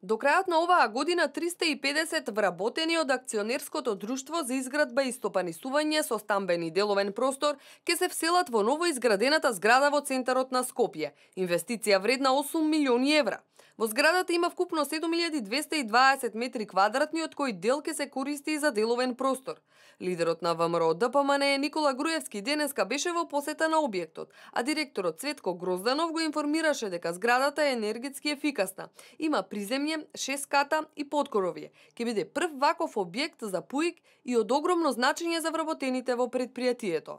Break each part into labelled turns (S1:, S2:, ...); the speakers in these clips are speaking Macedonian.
S1: До крајот на оваа година 350 вработени од акционерското друштво за изградба и стопанисување со стамбен и деловен простор ќе се вселат во ново изградената зграда во центарот на Скопје. Инвестиција вредна 8 милиони евра. Во зградата има вкупно 7220 метри квадратни, од кои дел ќе се користи и за деловен простор. Лидерот на ВМРО ДПМН Никола Груевски денеска беше во посета на објектот, а директорот Цветко Грозданов го информираше дека зградата е енергетски ефикасна. Има приземје, 6 ката и подкоровје. Ќе биде прв ваков објект за ПУИК и од огромно значење за вработените во предпријатието.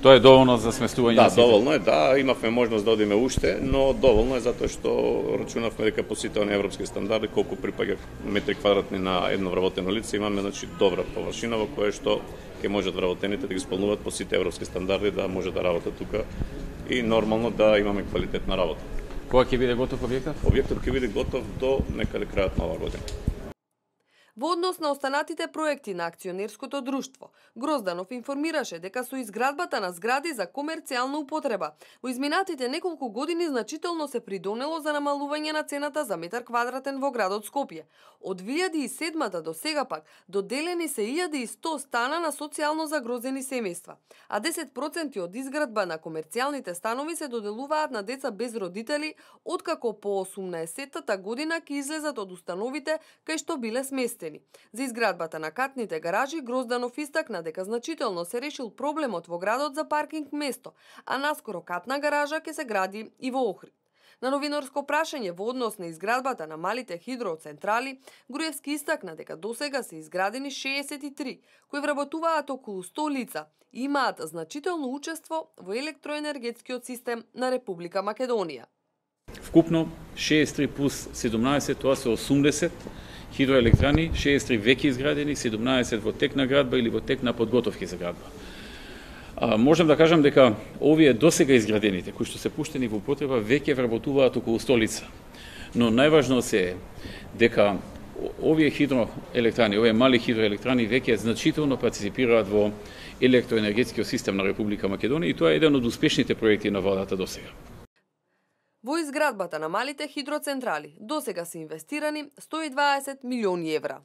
S2: Тоа е доволно за сместување?
S3: Да, доволно е, да, имавме можност да одиме уште, но доволно е затоа што рачунавме дека по сите оние европски стандарди колку припаѓа метри квадратни на едно вработено лице, имаме значи добра површина во која што ќе можат вработените да ги исполнуваат по сите европски стандарди, да може да работат тука и нормално да имаме квалитетна работа.
S2: Кога ќе биде готов објектот?
S3: Објектот ќе биде готов до некаде крајот на оваа година.
S1: Во однос на останатите проекти на акционерското друштво, Грозданов информираше дека со изградбата на згради за комерцијална употреба во изминатите неколку години значително се придонело за намалување на цената за метар квадратен во градот Скопје. Од 2007 до сега пак доделени се 1100 стана на социјално загрозени семејства, а 10% од изградба на комерцијалните станови се доделуваат на деца без родители, откако по 18-та година ќе излезат од установите кај што биле сместени. За изградбата на катните гаражи Грозданов истакна дека значително се решил проблемот во градот за паркинг место, а наскоро катна гаража ќе се гради и во Охрид. На новинарско прашање во однос на изградбата на малите хидроцентрали, Груевски истакна дека досега се изградени 63, кои вработуваат околу 100 лица и имаат значително учество во електроенергетскиот систем на Република Македонија.
S2: Вкупно 63 плюс 17, тоа се 80 хидроелектрани, 63 веќе изградени, 17 во тек на градба или во тек на подготовки за градба. Можам да кажам дека овие досега изградените, кои што се пуштени во употреба, веќе вработуваат околу 100 лица. Но најважно е дека овие хидроелектрани, овие мали хидроелектрани веќе значително парticipираат во електроенергетскиот систем на Република Македонија и тоа е еден од успешните проекти на владата досега.
S1: Во изградбата на малите хидроцентрали досега се инвестирани 120 милиони евра.